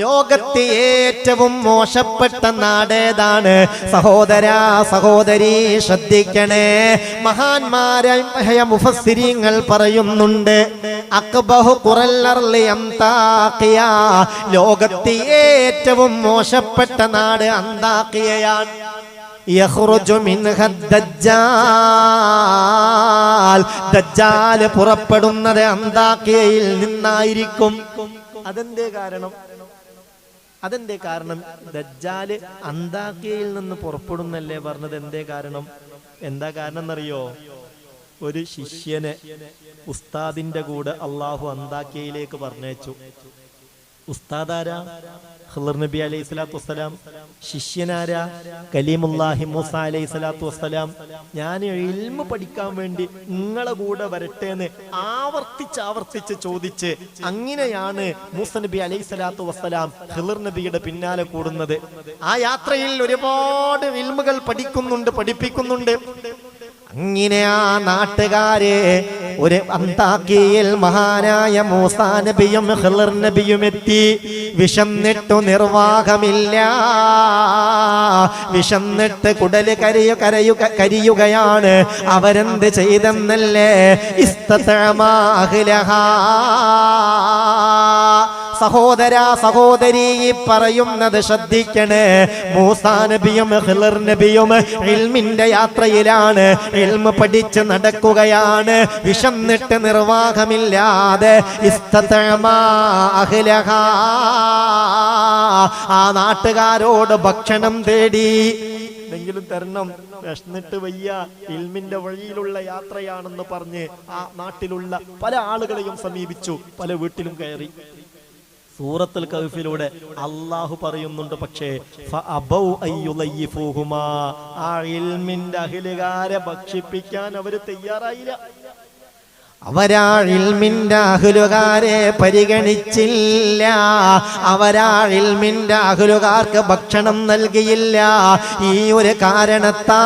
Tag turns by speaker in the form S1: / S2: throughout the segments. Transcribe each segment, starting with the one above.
S1: ലോകത്തെ ഏറ്റവും മോശപ്പെട്ട നാടേതാണ്? സഹോദരാ സഹോദരി ശ്രദ്ധിക്കണേ. മഹാന്മാരായ മുഫസ്സിരീങ്ങൾ പറയുന്നുണ്ട്, അക്ബഹു ഖുറൽ അർളി അന്താഖിയ, ലോകത്തെ ഏറ്റവും മോശപ്പെട്ട നാട് അന്താഖിയയാണ്. യഖ്റുജു മിൻഹ ദജ്ജാൽ, ദജ്ജാൽ പുറപ്പെടുന്നത് അന്താഖിയയിൽ നിന്നായിരിക്കും. അതെന്തേ കാരണം? അതെന്തേ കാരണം? ദജ്ജാല് അന്താഖിയയിൽ നിന്ന് പുറപ്പെടുന്നല്ലേ പറഞ്ഞത്. എന്തേ കാരണം? എന്താ കാരണം എന്നറിയോ? ഒരു ശിഷ്യനെ ഉസ്താദിന്റെ കൂടെ അള്ളാഹു അന്താഖിയയിലേക്ക് പറഞ്ഞയച്ചു. ഉസ്താദാരാ? ഖിളർ നബി അലൈഹി സ്വലാത്തു വസ്സലാം. ശിഷ്യനാരാ? കലീമുല്ലാഹി മൂസ അലൈഹി സ്വലാത്തു വസ്സലാം. ഞാൻ ഇൽമു പഠിക്കാൻ വേണ്ടി നിങ്ങളെ കൂടെ വരട്ടെന്ന് ആവർത്തിച്ച് ചോദിച്ച് അങ്ങനെയാണ് മൂസ നബി അലൈഹി സ്വലാത്തു വസ്സലാം ഖിളർ നബിയുടെ പിന്നാലെ കൂടുന്നത്. ആ യാത്രയിൽ ഒരുപാട് ഇൽമുകൾ പഠിക്കുന്നുണ്ട്, പഠിപ്പിക്കുന്നുണ്ട്. അങ്ങനെ ആ നാട്ടുകാരെ ഒരു അന്താഖിയയിൽ മഹാനായ മൂസാ നബിയും ഖിളർ നബിയും എത്തി. വിശന്നിട്ടു നിർവാഹമില്ല, വിശന്നിട്ട് കുടല് കരിയുകയാണ്. അവരെന്ത് ചെയ്തെന്നല്ലേ? ഇസ്തതഅമാ അഹ്ലഹാ. സഹോദരാ സഹോദരി പറയുന്നത് ശ്രദ്ധിക്കണേ. മൂസാ നബിയും ഖിളർ നബിയും ഇൽമിന്റെ യാത്രയിലാണ്, ഇൽമു പഠിച്ച് നടക്കുകയാണ്. വിശന്നിട്ട് നിർവാഹമില്ലാതെ ഇസ്തതഅമാ അഹ്ലഹാ, ആ നാട്ടുകാരോട് ഭക്ഷണം തേടി. എന്തെങ്കിലും തരണം, വിശന്നിട്ട് വയ്യ, ഇൽമിന്റെ വഴിയിലുള്ള യാത്രയാണെന്ന് പറഞ്ഞ് ആ നാട്ടിലുള്ള പല ആളുകളെയും സമീപിച്ചു, പല വീട്ടിലും കയറി. സൂറത്തുൽ കഹ്ഫിലൂടെ അള്ളാഹു പറയുന്നുണ്ട്, പക്ഷേ ആ ഇൽമിന്റെ അഹ്ലുകാരെ ഭക്ഷിപ്പിക്കാൻ അവര് തയ്യാറായില്ല. അവരാ ഇൽമിന്റെ അഹ്ലുകാരെ പരിഗണിച്ചില്ല, അവരാ ഇൽമിന്റെ അഹ്ലുകാർക്ക് ഭക്ഷണം നൽകിയില്ല. ഈ ഒരു കാരണത്താൽ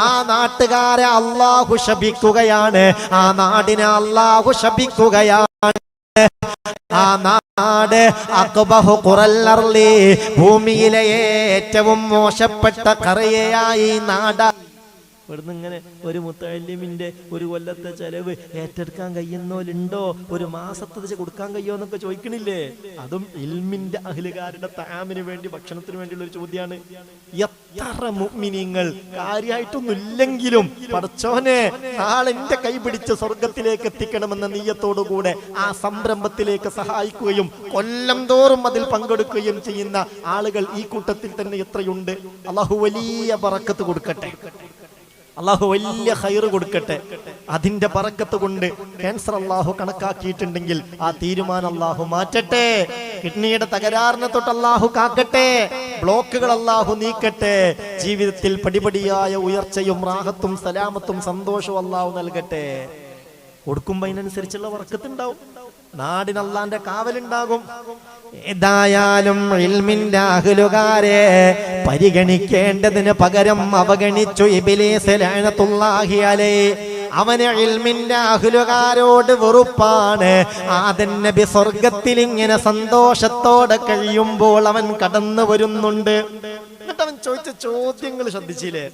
S1: ആ നാട്ടുകാരെ അള്ളാഹു ശപിക്കുകയാണ്, ആ നാടിനെ അള്ളാഹു ശപിക്കുകയാണ്. ആ നാട് അക്ബഹു ഖുറൽ അർളി, ഭൂമിയിലെ ഏറ്റവും മോശപ്പെട്ട കറയായി നാട്. ഇവിടുന്ന് ഇങ്ങനെ ഒരു മുത്തഅല്ലിമിന്റെ ഒരു കൊല്ലത്തെ ചെലവ് ഏറ്റെടുക്കാൻ കഴിയുന്നോലുണ്ടോ? ഒരു മാസത്തെ കൊടുക്കാൻ കഴിയുമോ എന്നൊക്കെ ചോദിക്കണില്ലേ? അതും ഇൽമിന്റെ അഹ്ലുകാരുടെ തആമിന് വേണ്ടി, ഭക്ഷണത്തിന് വേണ്ടിയുള്ള ഒരു ചോദ്യമാണ്. എത്ര മുഅ്മിനീങ്ങൾ കാര്യമായിട്ടൊന്നും ഇല്ലെങ്കിലും പടച്ചോനെ നാളെ എന്റെ കൈ പിടിച്ച് സ്വർഗത്തിലേക്ക് എത്തിക്കണമെന്ന നിയ്യത്തോടുകൂടെ ആ സംരംഭത്തിലേക്ക് സഹായിക്കുകയും കൊല്ലം തോറും അതിൽ പങ്കെടുക്കുകയും ചെയ്യുന്ന ആളുകൾ ഈ കൂട്ടത്തിൽ തന്നെ എത്രയുണ്ട്. അല്ലാഹു വലിയ ബറക്കത്ത് കൊടുക്കട്ടെ, അള്ളാഹു വലിയ ഖൈർ കൊടുക്കട്ടെ. അതിന്റെ ബറക്കത്ത് കൊണ്ട് ക്യാൻസർ അള്ളാഹു കണക്കാക്കിയിട്ടുണ്ടെങ്കിൽ ആ തീരുമാനം അള്ളാഹു മാറ്റട്ടെ. കിഡ്നിയുടെ തകരാറിനെ തൊട്ട് അള്ളാഹു കാക്കട്ടെ, ബ്ലോക്കുകൾ അള്ളാഹു നീക്കട്ടെ. ജീവിതത്തിൽ പടിപടിയായ ഉയർച്ചയും റാഹത്തും സലാമത്തും സന്തോഷവും അള്ളാഹു നൽകട്ടെ. കൊടുക്കുമ്പോ അതിനനുസരിച്ചുള്ള ബറക്കത്തുണ്ടാവും, നാടിന് അള്ളാന്റെ കാവലുണ്ടാകും. ഏതായാലും ഇൽമിന്റെ അഹ്ലുകാരെ പരിഗണിക്കേണ്ടതിന് പകരം അവഗണിച്ചു ഇബ്ലീസ് ലഅനത്തുല്ലാഹി അലൈഹി. അവന് ഇൽമിന്റെ അഹ്ലുകാരോട് വെറുപ്പാണ്. ആദം നബി സ്വർഗത്തിൽ ഇങ്ങനെ സന്തോഷത്തോടെ കഴിയുമ്പോൾ അവൻ കടന്നു വരുന്നുണ്ട്. എന്നിട്ട് അവൻ ചോദിച്ച ചോദ്യങ്ങൾ ശ്രദ്ധിച്ചില്ലേ?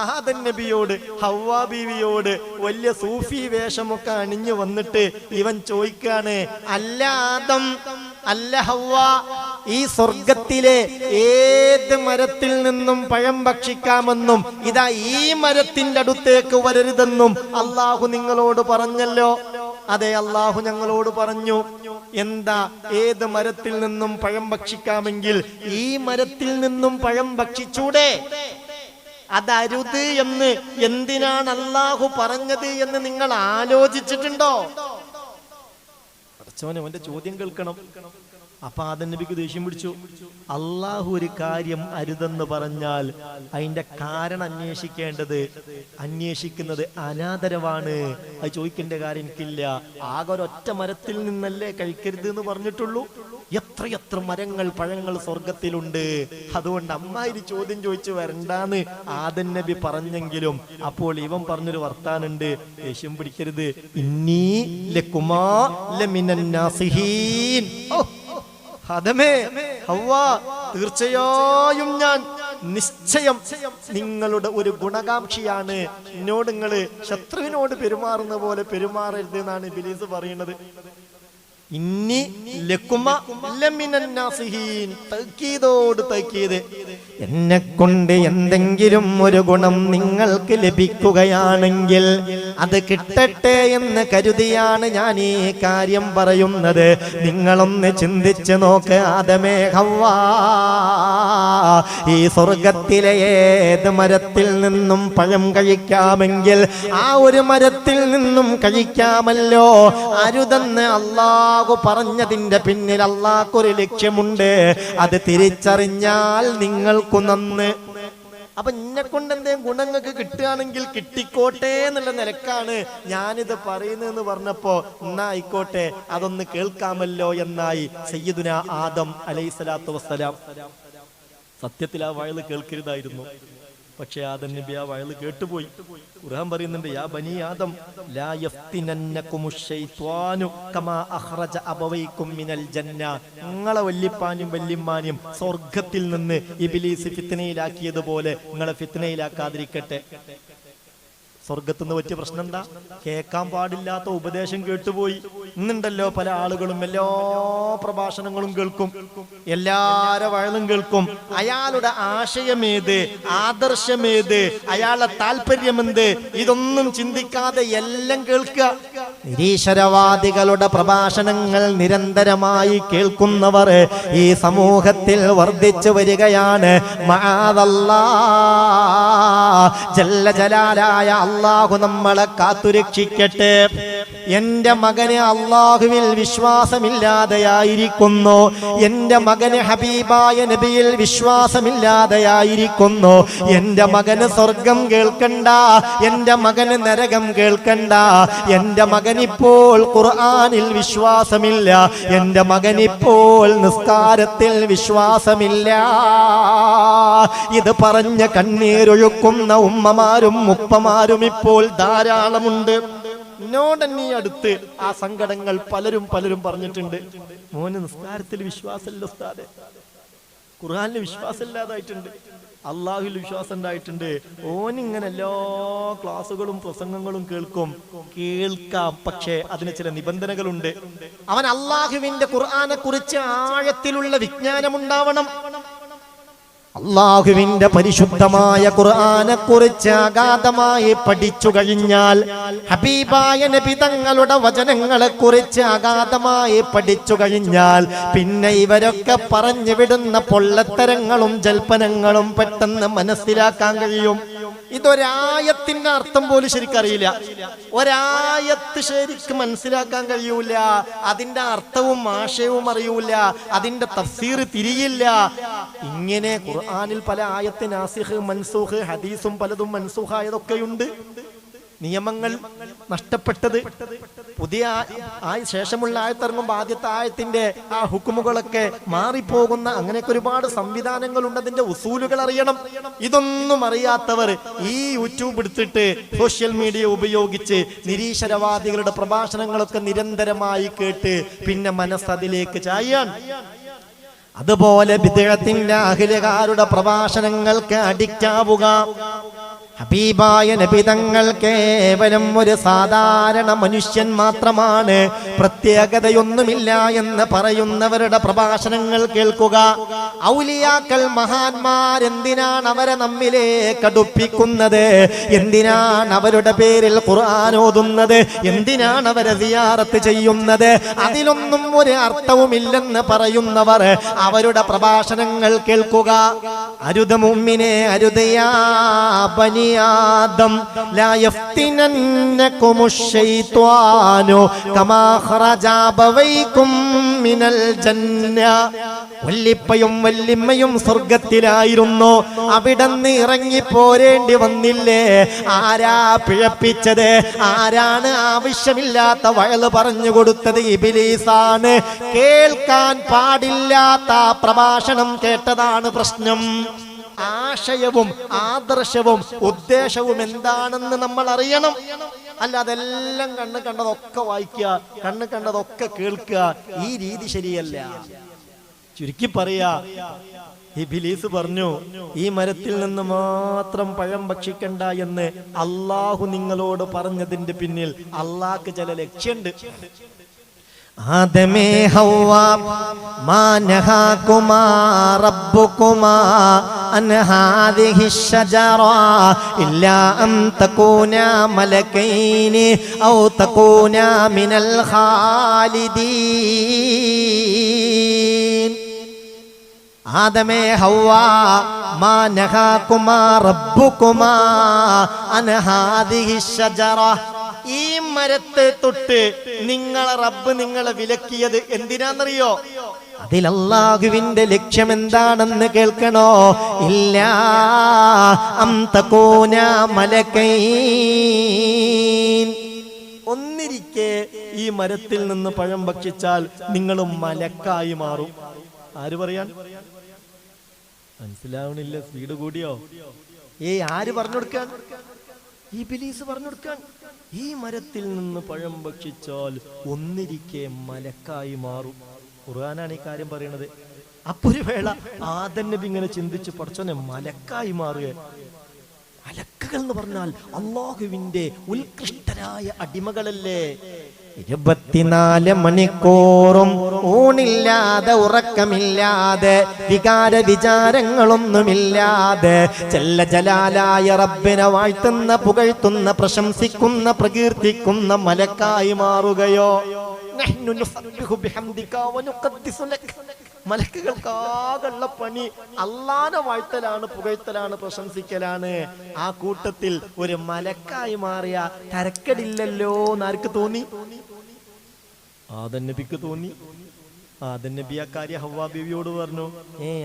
S1: ആദം നബിയോട് ഹവ്വാ ബീവിയോട് വലിയ സൂഫി വേഷമൊക്കെ അണിഞ്ഞു വന്നിട്ട് ഇവൻ ചോദിക്കാണ്, അല്ല ആദം, അല്ല ഹവ്വ, ഈ സ്വർഗത്തിലെ ഏത് മരത്തിൽ നിന്നും പഴം ഭക്ഷിക്കാമെന്നും ഇതാ ഈ മരത്തിന്റെ അടുത്തേക്ക് വരരുതെന്നും അള്ളാഹു നിങ്ങളോട് പറഞ്ഞല്ലോ. അതെ, അള്ളാഹു ഞങ്ങളോട് പറഞ്ഞു. എന്താ? ഏത് മരത്തിൽ നിന്നും പഴം ഭക്ഷിക്കാമെങ്കിൽ ഈ മരത്തിൽ നിന്നും പഴം ഭക്ഷിച്ചൂടെ? അതരുത് എന്ന് എന്തിനാണ് അള്ളാഹു പറഞ്ഞത് എന്ന് നിങ്ങൾ ആലോചിച്ചിട്ടുണ്ടോ? അച്ഛനെ അവന്റെ ചോദ്യം കേൾക്കണം. അപ്പൊ ആദം നബിക്ക് ദേഷ്യം പിടിച്ചു. അള്ളാഹു ഒരു കാര്യം അരുതെന്ന് പറഞ്ഞാൽ അതിന്റെ കാരണം അന്വേഷിക്കുന്നത് അനാദരവാണ്. അത് ചോദിക്കേണ്ട കാര്യം എനിക്കില്ല. ആകെ ഒരൊറ്റ മരത്തിൽ നിന്നല്ലേ കഴിക്കരുത് എന്ന് പറഞ്ഞിട്ടുള്ളൂ. എത്രയെത്ര മരങ്ങൾ, പഴങ്ങൾ സ്വർഗത്തിലുണ്ട്. അതുകൊണ്ട് അമ്മായിരി ചോദ്യം ചോദിച്ചു വരണ്ടാന്ന് ആദം നബി പറഞ്ഞെങ്കിലും അപ്പോൾ ഇവൻ പറഞ്ഞൊരു വർത്താനുണ്ട്, ദേഷ്യം പിടിക്കരുത്. ഇന്നീ ലകുമാ ലമിനൻ നാസിഹീൻ. ആദമേ, ഹവ്വ, തീർച്ചയായും ഞാൻ നിശ്ചയം നിങ്ങളുടെ ഒരു ഗുണകാംക്ഷിയാണ്. എന്നോട് നിങ്ങള് ശത്രുവിനോട് പെരുമാറുന്ന പോലെ പെരുമാറരുത് എന്നാണ് ഇബ്ലീസ് പറയുന്നത്. ഇന്നി ലകുമ ലമിനൻ നാസിഹീൻ. തഅ്കീദോട് തഅ്കീദ്. എന്നെ കൊണ്ട് എന്തെങ്കിലും ഒരു ഗുണം നിങ്ങൾക്ക് ലഭിക്കുകയാണെങ്കിൽ അത് കിട്ടട്ടെ എന്ന് കരുതിയാണ് ഞാൻ ഈ കാര്യം പറയുന്നത്. നിങ്ങളൊന്ന് ചിന്തിച്ച് നോക്ക് ആദമേ, ഹവ്വാ, ഈ സ്വർഗത്തിലെ ഏത് മരത്തിൽ നിന്നും പഴം കഴിക്കാമെങ്കിൽ ആ ഒരു മരത്തിൽ നിന്നും കഴിക്കാമല്ലോ. അരുതെന്ന് അല്ലാഹു പറഞ്ഞതിന്റെ പിന്നിൽ അല്ലാഹുക്കൊരു ലക്ഷ്യമുണ്ട്. അത് തിരിച്ചറിഞ്ഞാൽ നിങ്ങൾക്കു നന്ന്. അപ്പൊ എന്നെ കൊണ്ട് എന്തെങ്കിലും ഗുണങ്ങൾക്ക് കിട്ടുകയാണെങ്കിൽ കിട്ടിക്കോട്ടെ എന്നുള്ള നിലക്കാണ് ഞാനിത് പറയുന്നതെന്ന് പറഞ്ഞപ്പോ എന്നാ ആയിക്കോട്ടെ, അതൊന്ന് കേൾക്കാമല്ലോ എന്നായി സയ്യിദുന ആദം അലൈഹിസ്സലാത്തു വസ്സലാം. സത്യത്തിൽ ആ വയല് കേൾക്കരുതായിരുന്നു, പക്ഷെ ആദം നബി ആ വയല് കേട്ടുപോയി. ഖുർആൻ പറയുന്നുണ്ട്, യാ ബനി ആദം ലാ യഫ്തിനന്നകുമുശ് ശൈത്വാനു കമാ അഖ്റജ അബവൈകും മിനൽ ജന്ന. നിങ്ങളെ വല്ലിപ്പാനും വല്ലിമ്മാനും സ്വർഗ്ഗത്തിൽ നിന്ന് ഇബ്ലീസ് ഫിത്നയിലാക്കിയതുപോലെ നിങ്ങളെ ഫിത്നയിലാക്കാതിരിക്കട്ടെ. സ്വർഗത്തുനിന്ന് പറ്റിയ പ്രശ്നം എന്താ? കേൾക്കാൻ പാടില്ലാത്ത ഉപദേശം കേട്ടുപോയി. ഇന്നുണ്ടല്ലോ പല ആളുകളും എല്ലാ പ്രഭാഷണങ്ങളും കേൾക്കും, എല്ലാരെ വയലും കേൾക്കും. അയാളുടെ ആശയമേത്, ആദർശമേത്, അയാളുടെ താല്പര്യമെന്ത്, ഇതൊന്നും ചിന്തിക്കാതെ എല്ലാം കേൾക്കുക. നിരീശ്വരവാദികളുടെ പ്രഭാഷണങ്ങൾ നിരന്തരമായി കേൾക്കുന്നവർ ഈ സമൂഹത്തിൽ വർദ്ധിച്ചു വരികയാണ്. മഅദല്ലാഹ്, ജല്ല ജലാലായ അല്ലാഹു നമ്മളെ കാത്തുരക്ഷിക്കട്ടെ. എന്റെ മകന് അള്ളാഹുവിൽ വിശ്വാസമില്ലാതെയായിരിക്കുന്നു, എന്റെ മകന് ഹബീബായ നബിയിൽ വിശ്വാസമില്ലാതെയായിരിക്കുന്നു. എന്റെ മകന് സ്വർഗം കേൾക്കണ്ട, എന്റെ മകന് നരകം കേൾക്കണ്ട. എന്റെ മകനിപ്പോൾ ഖുർആനിൽ വിശ്വാസമില്ല, എന്റെ മകനിപ്പോൾ നിസ്കാരത്തിൽ വിശ്വാസമില്ല. ഇത് പറഞ്ഞ് കണ്ണീരൊഴുക്കുന്ന ഉമ്മമാരും ഉപ്പമാരും ഇപ്പോൾ ധാരാളമുണ്ട്. എന്നോടന്നീ അടുത്ത് ആ സങ്കടങ്ങൾ പലരും പറഞ്ഞിട്ടുണ്ട്. മോന് നിസ്കാരത്തിൽ വിശ്വാസമില്ല ഉസ്താദേ, ഖുർആനിൽ വിശ്വാസമില്ലാതായിട്ടുണ്ട്, അള്ളാഹുവിൽ വിശ്വാസം ഉണ്ടായിട്ടുണ്ട്. ഓനിങ്ങനെ എല്ലാ ക്ലാസ്സുകളും പ്രസംഗങ്ങളും കേൾക്കാം, പക്ഷേ അതിന് ചില നിബന്ധനകളുണ്ട്. അവൻ അള്ളാഹുവിന്റെ ഖുർആനെ കുറിച്ച് ആഴത്തിലുള്ള വിജ്ഞാനം ഉണ്ടാവണം. അള്ളാഹുവിന്റെ പരിശുദ്ധമായ ഖുർആനെ കുറിച്ച് അഗാധമായി പഠിച്ചു കഴിഞ്ഞാൽ, ഹബീബായ നബി തങ്ങളുടെ വചനങ്ങളെ കുറിച്ച് അഗാധമായി പഠിച്ചു കഴിഞ്ഞാൽ പിന്നെ ഇവരൊക്കെ പറഞ്ഞു വിടുന്ന പൊള്ളത്തരങ്ങളും ജൽപ്പനങ്ങളും പെട്ടെന്ന് മനസ്സിലാക്കാൻ കഴിയും. ഇതൊരായത്തിന്റെ അർത്ഥം പോലും ശരിക്കറിയില്ല, ഒരായത്ത് ശരിക്കും മനസ്സിലാക്കാൻ കഴിയൂല, അതിന്റെ അർത്ഥവും ആശയവും അറിയൂല, അതിന്റെ തഫ്സീർ തിരിയില്ല. ഇങ്ങനെ ഖുർആനിൽ പല ആയത്ത് നാസിഖ് മൻസൂഖ്, ഹദീസും പലതും മൻസൂഖായതൊക്കെയുണ്ട്. നിയമങ്ങൾ നഷ്ടപ്പെട്ടത്, പുതിയ ശേഷമുള്ള ആയത്തിറങ്ങുമ്പോൾ ആദ്യത്തെ ആയത്തിന്റെ ആ ഹുക്കുമുകളൊക്കെ മാറിപ്പോകുന്ന അങ്ങനെയൊക്കെ ഒരുപാട് സംവിധാനങ്ങളുണ്ട്. അതിന്റെ ഉസൂലുകൾ അറിയണം. ഇതൊന്നും അറിയാത്തവർ ഈ യൂട്യൂബ് എടുത്തിട്ട് സോഷ്യൽ മീഡിയ ഉപയോഗിച്ച് നിരീശ്വരവാദികളുടെ പ്രഭാഷണങ്ങളൊക്കെ നിരന്തരമായി കേട്ട് പിന്നെ മനസ്സതിലേക്ക് ചായാൻ. അതുപോലെ ബിദ്അത്തിന്റെ അഹ്ലുകാരുടെ പ്രഭാഷണങ്ങൾക്ക് അഡിക്റ്റ് ആവുക. ഹബീബായ നബി തങ്ങൾ കേവലം ഒരു സാധാരണ മനുഷ്യൻ മാത്രമാണ്, പ്രത്യേകതയൊന്നുമില്ല എന്ന് പറയുന്നവരുടെ പ്രഭാഷണങ്ങൾ കേൾക്കുക. ഔലിയാക്കൾ, മഹാന്മാർ, എന്തിനാണ് അവരെ നമ്മിലേക്ക് അടുപ്പിക്കുന്നത്? എന്തിനാണ് അവരുടെ പേരിൽ ഖുർആൻ ഓതുന്നത്? എന്തിനാണ് അവരെ സിയാറത്ത് ചെയ്യുന്നത്? അതിലൊന്നും ഒരു അർത്ഥവുമില്ലെന്ന് പറയുന്നവർ അവരുടെ പ്രഭാഷണങ്ങൾ കേൾക്കുക. അരുത് മുഅ്മിനേ, അരുത്. യാ ബനി ആദം ലാ യഫ്തിനന്നകുമുശ് ശൈത്വാനു കമാ ഖറജ അബവൈകും മിനൽ ജന്ന. വല്ലിപ്പയും വല്ലിമ്മയും സ്വർഗത്തിലായിരുന്നു, അവിടന്ന് ഇറങ്ങി പോരേണ്ടി വന്നില്ലേ? ആരാ പിഴപ്പിച്ചത്? ആരാണ് ആവശ്യമില്ലാത്ത വയല് പറഞ്ഞു കൊടുത്തത്? ഇബ്ലീസാണ്. കേൾക്കാൻ പാടില്ലാത്ത പ്രഭാഷണം കേട്ടതാണ് പ്രശ്നം. ആശയവും ആദർശവും ഉദ്ദേശവും എന്താണെന്ന് നമ്മൾ അറിയണം. അല്ല അതെല്ലാം കണ്ണ് കണ്ടതൊക്കെ വായിക്കുക, കണ്ണ് കണ്ടതൊക്കെ കേൾക്കുക, ഈ രീതി ശരിയല്ല. ചുരുക്കി പറയാ, ഇബ്ലീസ് പറഞ്ഞു ഈ മരത്തിൽ നിന്ന് മാത്രം പഴം ഭക്ഷിക്കണ്ട എന്ന് അള്ളാഹു നിങ്ങളോട് പറഞ്ഞതിന്റെ പിന്നിൽ അള്ളാഹ്ക്ക് ചില ലക്ഷ്യമുണ്ട്. ആദമേ ഹവ്വ മാ നഹാകുമാ റബ്ബുകുമാ അൻ ഹാദിഹി ശജറ ഇല്ലാ അൻ തകൂനാ മലകൈനി ഔ തകൂനാ മിനൽ ഖാലിദീൻ. ആദമേ ഹവ്വ മാ നഹാകുമാ റബ്ബുകുമാ അൻ ഹാദിഹി ശജറ, ഈ മരത്തെ തൊട്ട് നിങ്ങളെ റബ്ബ് നിങ്ങളെ വിലക്കിയത് എന്തിനാന്നറിയോ? അതിൽ അല്ലാഹുവിന്റെ ലക്ഷ്യം എന്താണെന്ന് കേൾക്കണോ? ഇല്ലാ അം തകൂനാ മലകൈൻ, ഒന്നിരിക്കെ ഈ മരത്തിൽ നിന്ന് പഴം ഭക്ഷിച്ചാൽ നിങ്ങൾ മലക്കായി മാറും. ആര് പറയാൻ? മനസ്സിലാവണില്ല, സ്പീഡ് കൂടിയോ? ആര് പറഞ്ഞു കൊടുക്കാൻ? ഇബ്ലീസ് പറഞ്ഞു കൊടുക്കാൻ. ഈ മരത്തിൽ നിന്ന് പഴം ഭക്ഷിച്ചാൽ ഒന്നിരിക്കെ മലക്കായി മാറും. ഖുർആനാണ് ഈ കാര്യം പറയുന്നത്. അപ്പൊ ഒരു വേള ആദം നബി ഇങ്ങനെ ചിന്തിച്ച്, പഠിച്ചോനെ മലക്കായി മാറുക. മലക്കുകൾ എന്ന് പറഞ്ഞാൽ അല്ലാഹുവിന്റെ ഉത്കൃഷ്ടരായ അടിമകളല്ലേ? 24 മണിക്കൂറും ഊണില്ലാതെ ഉറക്കമില്ലാതെ വികാര വിചാരങ്ങളൊന്നുമില്ലാതെ ജല്ല ജലാലായ റബ്ബിനെ വാഴ്ത്തുന്ന, പുകഴ്ത്തുന്ന, പ്രശംസിക്കുന്ന, പ്രകീർത്തിക്കുന്ന മലക്കായി മാറുകയോ? മലക്കുകൾക്കാകുള്ള പണി അല്ലാഹുവിനെ വാഴ്ത്തലാണ്, പുകഴ്ത്തലാണ്, പ്രശംസിക്കലാണ്. ആ കൂട്ടത്തിൽ ഒരു മലക്കായി മാറിയ തരക്കടില്ലല്ലോ എന്നാർക്ക് തോന്നി? ആദം നബിക്ക് തോന്നി. ആദം നബി ആ കാര്യം ഹവ്വാ ബീവിയോട് പറഞ്ഞു,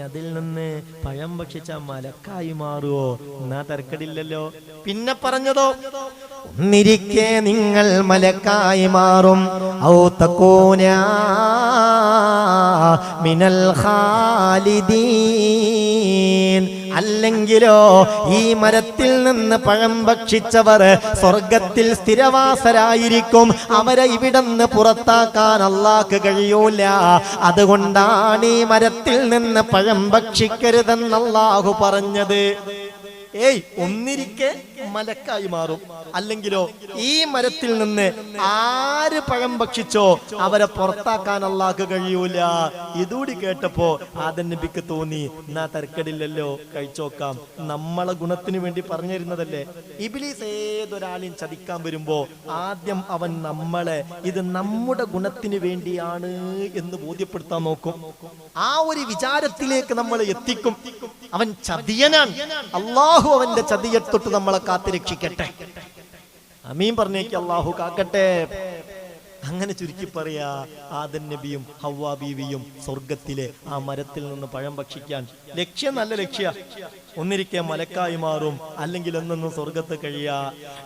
S1: അതിൽ നിന്ന് പഴം ഭക്ഷിച്ച മലക്കായി മാറുവോ? എന്നാ തരക്കടില്ലല്ലോ. പിന്നെ പറഞ്ഞതോ, ഒന്നിരിക്കെ നിങ്ങൾ മലക്കായി മാറും. ഔ തകൂനാ മിനൽ ഖാലിദീൻ, അല്ലെങ്കിലോ ഈ മരത്തിൽ നിന്ന് പഴം ഭക്ഷിച്ചവർ സ്വർഗത്തിൽ സ്ഥിരവാസരായിരിക്കും. അവരെ ഇവിടുന്ന് പുറത്താക്കാൻ അല്ലാഹ്ക്ക് കഴിയൂല. അതുകൊണ്ടാണ് ഈ മരത്തിൽ നിന്ന് പഴം ഭക്ഷിക്കരുതെന്ന് അല്ലാഹു പറഞ്ഞത്. ഒന്നിരിക്കെ മലക്കായി മാറും. അല്ലെങ്കിലോ ഈ മരത്തിൽ നിന്ന് ആര് പഴം ഭക്ഷിച്ചോ അവരെ പുറത്താക്കാൻ അല്ലാഹ്ക്ക് കഴിയൂല. ഇതുകൂടി കേട്ടപ്പോ ആദം നബിക്ക് തോന്നി, എന്നാ തരക്കടില്ലല്ലോ, കഴിച്ചോക്കാം. നമ്മളെ ഗുണത്തിന് വേണ്ടി പറഞ്ഞിരുന്നതല്ലേ. ഇബ്ലീസ് ഏതൊരാളെയും ചതിക്കാൻ വരുമ്പോ ആദ്യം അവൻ നമ്മളെ ഇത് നമ്മുടെ ഗുണത്തിന് വേണ്ടിയാണ് എന്ന് ബോധ്യപ്പെടുത്താൻ നോക്കും. ആ ഒരു വിചാരത്തിലേക്ക് നമ്മൾ എത്തിക്കും. അവൻ ചതിയനാണ്. അല്ലാഹു അവന്റെ ചതിയെ തൊട്ട് നമ്മളെ കാത്തു രക്ഷിക്കട്ടെ. ആമീൻ പറഞ്ഞേക്ക്, അല്ലാഹു കാക്കട്ടെ. അങ്ങനെ ചുരുക്കി പറയാ, ആദം നബിയും ഹവ്വാ ബീവിയും സ്വർഗത്തിലെ ആ മരത്തിൽ നിന്ന് പഴം ഭക്ഷിക്കാൻ ലക്ഷ്യം നല്ല ലക്ഷ്യ. ഒന്നിരിക്കെ മലക്കായി മാറും, അല്ലെങ്കിൽ ഒന്നൊന്നും സ്വർഗത്ത് കഴിയാ.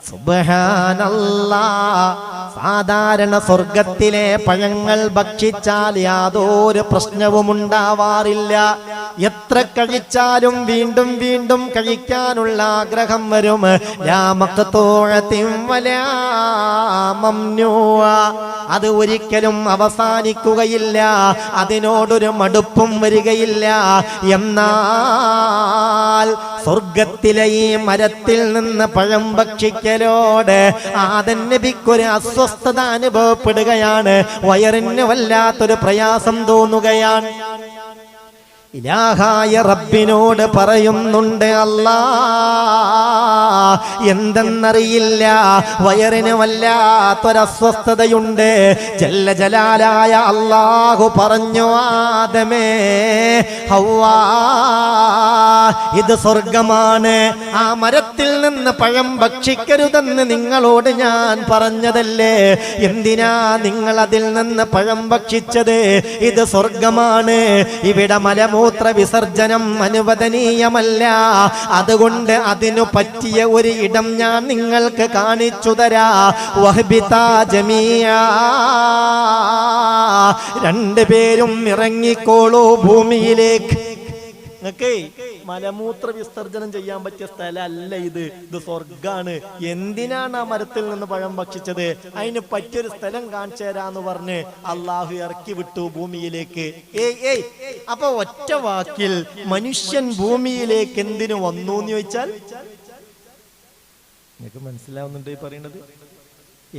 S1: സുബ്ഹാനല്ലാഹ്, സാധാരണ സ്വർഗത്തിലെ പഴങ്ങൾ ഭക്ഷിച്ചാൽ യാതൊരു പ്രശ്നവും ഉണ്ടാവാറില്ല. എത്ര കഴിച്ചാലും വീണ്ടും വീണ്ടും കഴിക്കാനുള്ള ആഗ്രഹം വരും. ലാ മഖ്തൂഅത്തിൻ വലാ മംനൂഅ, അത് ഒരിക്കലും അവസാനിക്കുകയില്ല. അതിനോടൊരു മടുപ്പും വരികയില്ല. എന്നാൽ സ്വർഗത്തിലെ ഈ മരത്തിൽ നിന്ന് പഴം ഭക്ഷിക്കലോട് ആദം നബിക്കൊരു അസ്വസ്ഥത അനുഭവപ്പെടുകയാണ്. വയറിന് വല്ലാത്തൊരു പ്രയാസം തോന്നുകയാണ്. ഇലാഹായ റബ്ബിനോട് പറയുന്നുണ്ട്, അല്ലാഹ് എന്തെന്നറിയില്ല, വയറിന് വല്ലാത്തൊരസ്വസ്ഥതയുണ്ട്. ജല്ല ജലാലായ അല്ലാഹു പറഞ്ഞു, ആദമേ, ഹവ്വാ, ഇത് സ്വർഗമാണ്. ആ മരത്തിൽ നിന്ന് പഴം ഭക്ഷിക്കരുതെന്ന് നിങ്ങളോട് ഞാൻ പറഞ്ഞതല്ലേ? എന്തിനാ നിങ്ങൾ അതിൽ നിന്ന് പഴം ഭക്ഷിച്ചത്? ഇത് സ്വർഗമാണ്. ഇവിടെ മലമൂത്ര വിസർജനം അനുവദനീയമല്ല. അതുകൊണ്ട് അതിനു പറ്റിയ ഒരു ഇടം ഞാൻ നിങ്ങൾക്ക് കാണിച്ചു തരാ. വഹ്ബിതാ ജമീആ, രണ്ടുപേരും ഇറങ്ങിക്കോളൂ ഭൂമിയിലേക്ക്. മലമൂത്ര വിസർജനം ചെയ്യാൻ പറ്റിയ സ്ഥലമല്ല ഇത്, ഇത് സ്വർഗാണ്. എന്തിനാണ് ആ മരത്തിൽ നിന്ന് പഴം ഭക്ഷിച്ചത്? അതിന് പറ്റിയൊരു സ്ഥലം കാണിച്ചു തരാന്ന് പറഞ്ഞ് അള്ളാഹു ഇറക്കി വിട്ടു ഭൂമിയിലേക്ക്. അപ്പൊ ഒറ്റ വാക്കിൽ മനുഷ്യൻ ഭൂമിയിലേക്ക് എന്തിനു വന്നു എന്ന് ചോദിച്ചാൽ നിങ്ങൾക്ക് മനസ്സിലാവുന്നുണ്ട് ഈ പറയുന്നത്?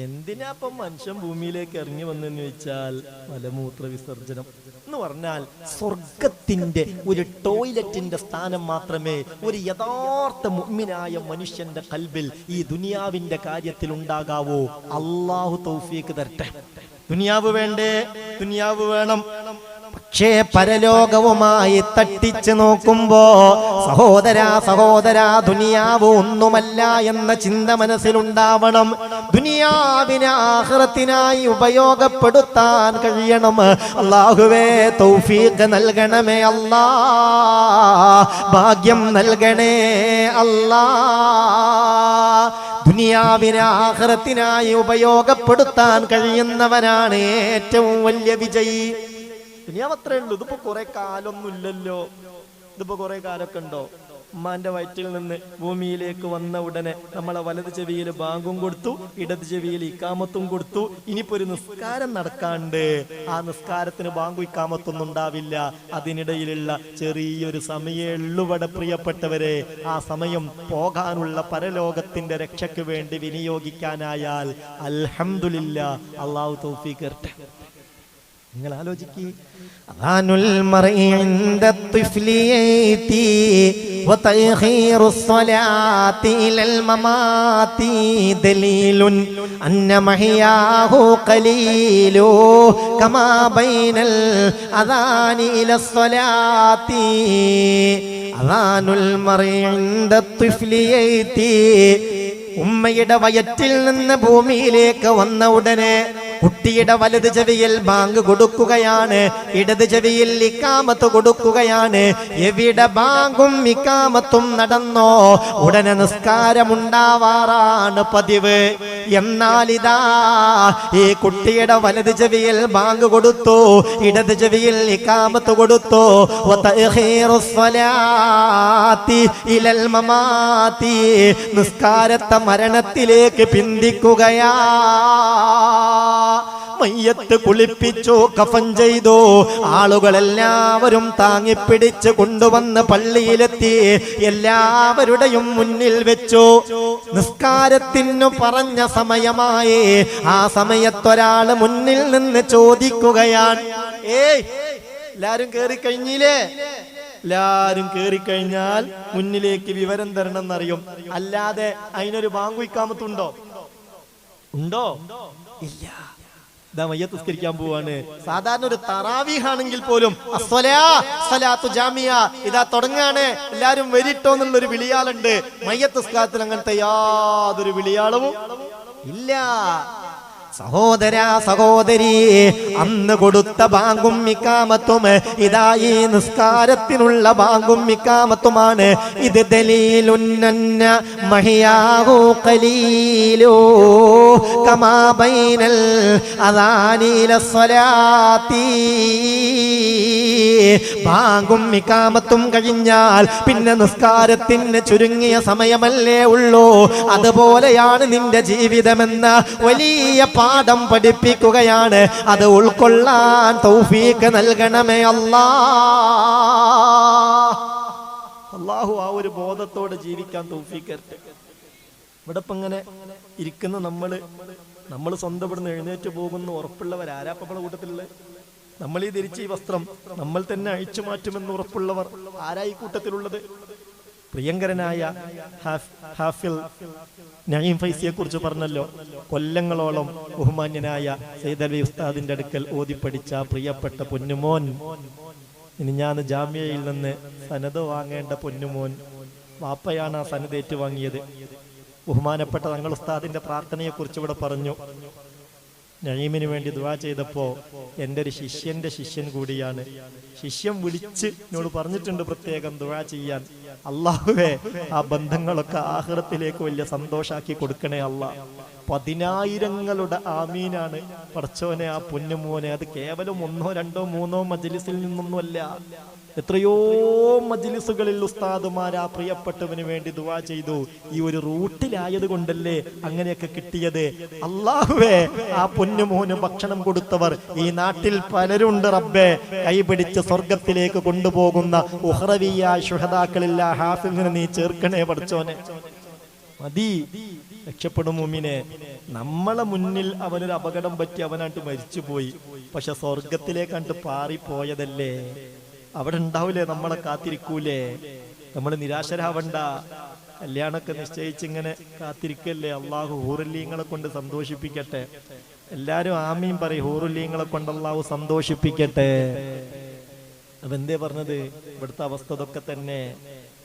S1: എന്തിനാ ഇപ്പം മനുഷ്യൻ ഭൂമിയിലേക്ക് ഇറങ്ങി വന്നെന്ന് ചോദിച്ചാൽ മലമൂത്ര വിസർജനം എന്ന് പറഞ്ഞാൽ സ്വർഗത്തിന്റെ ഒരു ടോയ്ലറ്റിന്റെ സ്ഥാനം മാത്രമേ ഒരു യഥാർത്ഥ മുഅ്മിനായ മനുഷ്യന്റെ ഖൽബിൽ ഈ ദുനിയാവിന്റെ കാര്യത്തിൽ ഉണ്ടാകാവൂ. അല്ലാഹു തൗഫീഖ് തരട്ടെ. ദുനിയാവ് വേണ്ടേ? ദുനിയാവ് വേണം. പക്ഷേ പരലോകവുമായി തട്ടിച്ച് നോക്കുമ്പോ സഹോദരാ, ദുനിയാവ് ഒന്നുമല്ല എന്ന ചിന്ത മനസ്സിലുണ്ടാവണം. ദുനിയാവിനെ ആഖിറത്തിനായി ഉപയോഗപ്പെടുത്താൻ കഴിയണം. അല്ലാഹുവേ, തൗഫീഖ് നൽകണമേ അല്ലാ, ഭാഗ്യം നൽകണേ അല്ലാ. ദുനിയാവിനെ ആഖിറത്തിനായി ഉപയോഗപ്പെടുത്താൻ കഴിയുന്നവനാണ് ഏറ്റവും വലിയ വിജയി. ദുനിയാവ് അത്രേ ഉള്ളൂ. ഇതിപ്പോ കുറെ കാലൊന്നും ഇല്ലല്ലോ. ഇതിപ്പോ കുറെ കാലൊക്കെ ഉണ്ടോ? ഉമ്മാന്റെ വയറ്റിൽ നിന്ന് ഭൂമിയിലേക്ക് വന്ന ഉടനെ നമ്മളെ വലത് ചെവിയിൽ ബാങ്കും കൊടുത്തു, ഇടത് ചെവിയിൽ ഇക്കാമത്തും കൊടുത്തു. ഇനിയിപ്പോ ഒരു നിസ്കാരം നടക്കാണ്ട്, ആ നിസ്കാരത്തിന് ബാങ്കും ഇക്കാമത്തൊന്നും ഉണ്ടാവില്ല. അതിനിടയിലുള്ള ചെറിയൊരു സമയേ ഉള്ളുവടെ പ്രിയപ്പെട്ടവരെ. ആ സമയം പോകാനുള്ള പരലോകത്തിന്റെ രക്ഷയ്ക്ക് വേണ്ടി വിനിയോഗിക്കാനായാൽ അൽഹംദുലില്ലാ, അല്ലാഹു തൗഫീഖ് തരട്ടെ. നിങ്ങൾ ആലോചിക്കൂ. അദാനുൽ മർഇ ഇൻദ ത്വിഫ്ലിയതി വതഖീറുസ് സ്വലാത്തി ഇലൽ മമാതി ദലീലുൻ അന്ന മഹിയാഹു ഖലീലു കമാ ബൈനൽ അദാനി ഇലസ് സ്വലാത്തി. അദാനുൽ മർഇ ഇൻദ ത്വിഫ്ലിയതി, ഉമ്മയുടെ വയറ്റിൽ നിന്ന് ഭൂമിയിലേക്ക് വന്ന ഉടനെ കുട്ടിയുടെ വലത് ചെവിയിൽ ബാങ്ക് കൊടുക്കുകയാണ്, ഇടത് ചെവിയിൽ ഇക്കാമത്ത് കൊടുക്കുകയാണ്. എവിടെ ബാങ്കും ഇക്കാമത്തും നടന്നോ ഉടനെ നിസ്കാരമുണ്ടാവാറാണ് പതിവ്. എന്നാൽ ഇതാ ഈ കുട്ടിയുടെ വലത് ചെവിയിൽ ബാങ്ക് കൊടുത്തു, ഇടത് ചെവിയിൽ ഇക്കാമത്ത് കൊടുത്തു. ഇലൽ മമാതി, നിസ്കാരത്തെ മരണത്തിലേക്ക് പിന്തിക്കുകയാ. മയ്യത്ത് കുളിപ്പിച്ചു, കഫൻ ചെയ്തു. ആളുകളെല്ലാവരും താങ്ങിപ്പിടിച്ച് കൊണ്ടുവന്ന് പള്ളിയിലെത്തി. എല്ലാവരുടെയും മുന്നിൽ വെച്ചു. നിസ്കാരത്തിനു പറഞ്ഞ സമയമായി. ആ സമയത്തൊരാള് മുന്നിൽ നിന്ന് ചോദിക്കുകയാണ്, എല്ലാരും കേറിക്കഴിഞ്ഞില്ലേ? എല്ലാരും കേറിക്കഴിഞ്ഞാൽ മുന്നിലേക്ക് വിവരം തരണം എന്നറിയും. അല്ലാതെ അതിനൊരു ബാങ്ക് ഇക്കാമത്തുണ്ടോ? ഉണ്ടോ? ഇല്ല. ഇതാ മയ്യത്ത് നിസ്കരിക്കാൻ പോവാണ്. സാധാരണ ഒരു തറാവീഹ് ആണെങ്കിൽ പോലും സ്വലാത്തു ജാമിയ ഇതാ തുടങ്ങാണ്, എല്ലാരും വരിട്ടോ എന്നുള്ളൊരു വിളിയാളുണ്ട്. മയ്യത്ത് നിസ്കാരത്തിൽ അങ്ങനത്തെ യാതൊരു വിളിയാളവും ഇല്ല. സഹോദരാ, സഹോദരി, അന്ന് കൊടുത്ത ബാങ്കും ഇക്കാമത്തും ഇതാ ഈ നിസ്കാരത്തിനുള്ള ബാങ്കും ഇക്കാമത്തുമാണ്. ഇത് ദലീലുന്ന മഹിയാഹു ഖലീലു കമാ ബൈനൽ അദാനി ഇലസ് സ്വലാത്തി. ബാങ്കും ഇക്കാമത്തും കഴിഞ്ഞാൽ പിന്നെ നിസ്കാരത്തിന് ചുരുങ്ങിയ സമയമല്ലേ ഉള്ളൂ. അതുപോലെയാണ് നിന്റെ ജീവിതമെന്ന വലിയ പാഠം പഠിപ്പിക്കുകയാണ്. അത് ഉൾക്കൊള്ളാൻ തൗഫീഖ് നൽകണമേ അല്ലാഹു. ആ ഒരു ബോധത്തോടെ ജീവിക്കാൻ തൗഫീഖ് തരട്ടെ. ഇവിടെ ഇപ്പം ഇങ്ങനെ ഇരിക്കുന്ന നമ്മൾ സ്വന്തം ഇവിടുന്ന് എഴുന്നേറ്റ് പോകുന്ന ഉറപ്പുള്ളവർ ആരാ നമ്മളെ കൂട്ടത്തിലുള്ളത്? നമ്മൾ ഈ ധരിച്ച ഈ വസ്ത്രം നമ്മൾ തന്നെ അഴിച്ചു മാറ്റുമെന്ന് ഉറപ്പുള്ളവർ ആരാ ഈ കൂട്ടത്തിലുള്ളത്? പ്രിയങ്കരനായ ഹാഫിൽ നഈം ഫൈസിയെ കുറിച്ച് പറഞ്ഞല്ലോ. കൊല്ലങ്ങളോളം ബഹുമാന്യനായ സയ്യിദ് അലി ഉസ്താദിന്റെ അടുക്കൽ ഓതിപ്പടിച്ച പ്രിയപ്പെട്ട പൊന്നുമോൻ, ഇനി ഞാൻ ജാമ്യയിൽ നിന്ന് സനദ് വാങ്ങേണ്ട പൊന്നുമോൻ, വാപ്പയാണ് ആ സനദ് ഏറ്റുവാങ്ങിയത്. ബഹുമാനപ്പെട്ട തങ്ങൾ ഉസ്താദിന്റെ പ്രാർത്ഥനയെ കുറിച്ച് ഇവിടെ പറഞ്ഞു. നഈമിന് വേണ്ടി ദുആ ചെയ്തപ്പോ എൻ്റെ ഒരു ശിഷ്യന്റെ ശിഷ്യൻ കൂടിയാണ്. ശിഷ്യൻ വിളിച്ച് എന്നോട് പറഞ്ഞിട്ടുണ്ട് പ്രത്യേകം ദുആ ചെയ്യാൻ. അല്ലാഹുവേ, ആ ബന്ധങ്ങളൊക്കെ ആഖിറത്തിലേക്ക് വലിയ സന്തോഷാക്കി കൊടുക്കണേ അല്ലാ. 10,000ങ്ങളുടെ ആമീനാണ് പടച്ചോനെ ആ പൊന്നുമോനെ. അത് കേവലം 1, 2, 3 മജ്ലിസിൽ നിന്നൊന്നുമല്ല, എത്രയോ മജ്ലിസുകളിൽ ഉസ്താദുമാർ ആ പ്രിയപ്പെട്ടവന് വേണ്ടി ദുആ ചെയ്തു. ഈ ഒരു റൂട്ടിലായത് കൊണ്ടല്ലേ അങ്ങനെയൊക്കെ കിട്ടിയത്. അല്ലാഹുവേ, ആ പൊന്നുമോന് ഭക്ഷണം കൊടുത്തവർ ഈ നാട്ടിൽ പലരുണ്ട് റബ്ബേ. കൈപിടിച്ച് സ്വർഗത്തിലേക്ക് കൊണ്ടുപോകുന്ന ഉഖ്റവിയ ശുഹദാക്കളില്ല ഹാഫിലിനെ നീ ചേർക്കണേ പടച്ചോനെ. മതി, രക്ഷപ്പെടും മുഅ്മിനെ. നമ്മളെ മുന്നിൽ അവനൊരു അപകടം പറ്റി അവനായിട്ട് മരിച്ചുപോയി, പക്ഷെ സ്വർഗത്തിലേക്കാണ്ട് പാറിപ്പോയതല്ലേ. അവിടെ ഉണ്ടാവൂലേ, നമ്മളെ കാത്തിരിക്കൂലേ. നമ്മൾ നിരാശരാവണ്ട. കല്യാണമൊക്കെ നിശ്ചയിച്ച് ഇങ്ങനെ കാത്തിരിക്കല്ലേ. അള്ളാഹു ഹൂറുല്ലീങ്ങളെ കൊണ്ട് സന്തോഷിപ്പിക്കട്ടെ. എല്ലാരും ആമീൻ പറയും. ഹൂറുല്ലീങ്ങളെ കൊണ്ട് അള്ളാഹു സന്തോഷിപ്പിക്കട്ടെ. അപ്പൊ എന്തേ പറഞ്ഞത്, ഇവിടുത്തെ അവസ്ഥ ഇതൊക്കെ തന്നെ.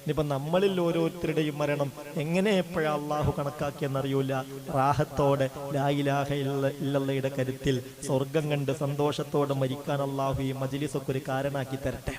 S1: ഇനിയിപ്പൊ നമ്മളിൽ ഓരോരുത്തരുടെയും മരണം എങ്ങനെ എപ്പോഴാ അള്ളാഹു കണക്കാക്കിയെന്നറിയൂല. റാഹത്തോടെ ലാ ഇലാഹ ഇല്ലല്ലയുടെ കരുത്തിൽ സ്വർഗം കണ്ട് സന്തോഷത്തോടെ മരിക്കാൻ അള്ളാഹു ഈ മജ്ലിസൊക്കെ ഒരു കാരണാക്കി തരട്ടെ.